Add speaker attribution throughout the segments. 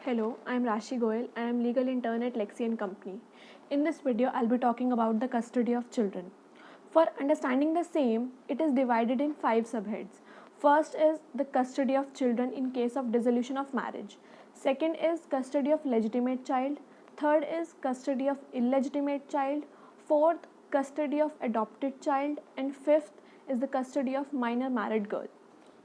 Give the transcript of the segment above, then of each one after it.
Speaker 1: Hello, I am Rashi Goyal and I am legal intern at Lexi and Company. In this video, I'll be talking about the custody of children. For understanding the same, it is divided in 5 subheads. First is the custody of children in case of dissolution of marriage. Second is custody of legitimate child. Third is custody of illegitimate child. Fourth, custody of adopted child. And fifth is the custody of minor married girl.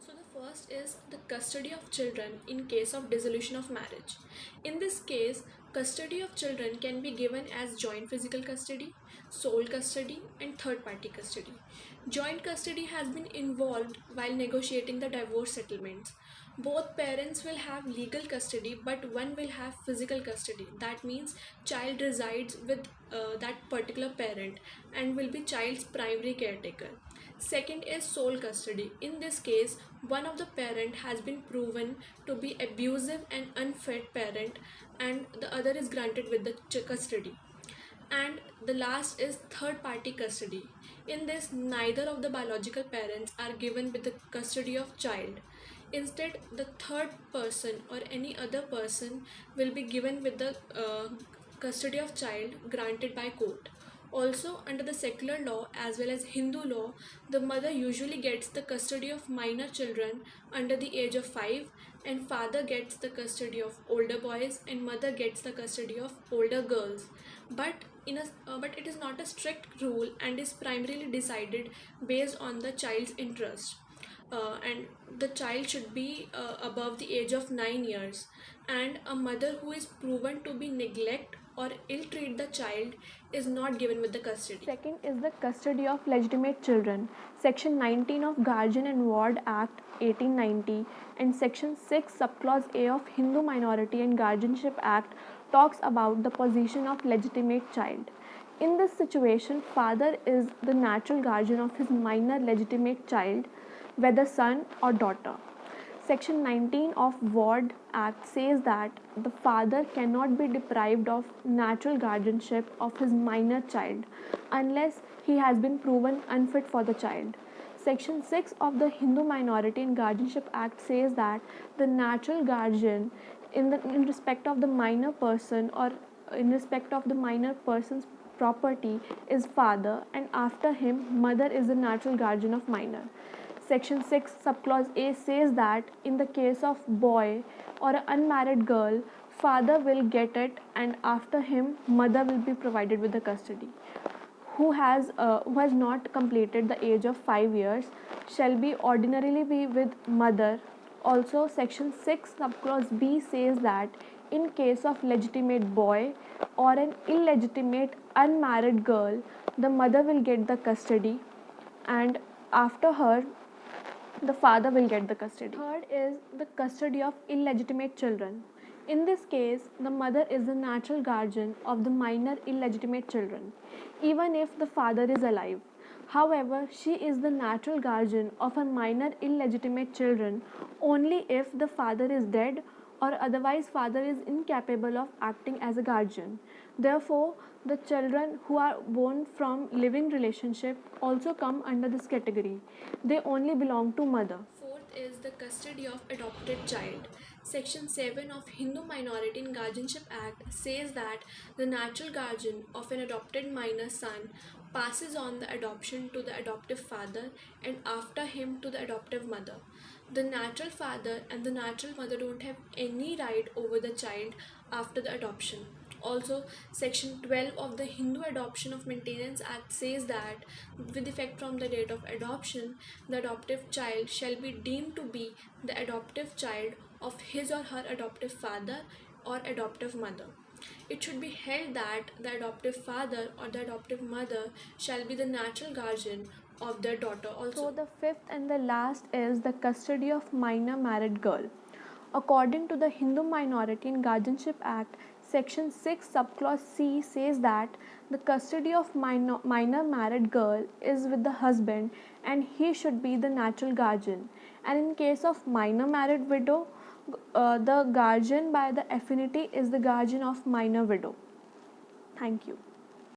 Speaker 1: So the first is the custody of children in case of dissolution of marriage. In this case, custody of children can be given as joint physical custody, sole custody, and third party custody. Joint custody has been involved while negotiating the divorce settlements. Both parents will have legal custody, but one will have physical custody. That means child resides with that particular parent and will be child's primary caretaker. Second is sole custody. In this case, one of the parent has been proven to be abusive and unfit parent, and the other is granted with the custody. And the last is third party custody. In this, neither of the biological parents are given with the custody of child. Instead, the third person or any other person will be given with the custody of child granted by court. Also, under the secular law as well as Hindu law, the mother usually gets the custody of minor children under the age of 5, and father gets the custody of older boys and mother gets the custody of older girls. But it is not a strict rule and is primarily decided based on the child's interest. And the child should be above the age of 9 years, and a mother who is proven to be neglect or ill treat the child is not given with the custody. Second is the custody of legitimate children. Section 19 of Guardian and Ward Act 1890 and Section 6 subclause A of Hindu Minority and Guardianship Act talks about the position of legitimate child. In this situation, father is the natural guardian of his minor legitimate child, whether son or daughter. Section 19 of Ward Act says that the father cannot be deprived of natural guardianship of his minor child unless he has been proven unfit for the child. Section 6 of the Hindu Minority and Guardianship Act says that the natural guardian in respect of the minor person or in respect of the minor person's property is father, and after him mother is the natural guardian of minor. Section 6 subclause A says that in the case of boy or an unmarried girl, father will get it, and after him mother will be provided with the custody. Who has not completed the age of 5 years shall be ordinarily be with mother. Also, section 6 subclause B says that in case of legitimate boy or an illegitimate unmarried girl, the mother will get the custody, and after her the father will get the custody. Third is the custody of illegitimate children. In this case, the mother is the natural guardian of the minor illegitimate children, even if the father is alive. However, she is the natural guardian of her minor illegitimate children only if the father is dead or otherwise father is incapable of acting as a guardian. Therefore, the children who are born from living relationship also come under this category. They only belong to mother. Fourth is the custody of adopted child. Section 7 of Hindu Minority and Guardianship Act says that the natural guardian of an adopted minor son passes on the adoption to the adoptive father and after him to the adoptive mother. The natural father and the natural mother don't have any right over the child after the adoption. Also, Section 12 of the Hindu Adoption of Maintenance Act says that with effect from the date of adoption, the adoptive child shall be deemed to be the adoptive child of his or her adoptive father or adoptive mother. It should be held that the adoptive father or the adoptive mother shall be the natural guardian of their daughter also. So the fifth and the last is the custody of minor married girl. According to the Hindu Minority and Guardianship Act, Section 6 subclause C says that the custody of minor married girl is with the husband and he should be the natural guardian. And in case of minor married widow, the guardian by the affinity is the guardian of minor widow. Thank you.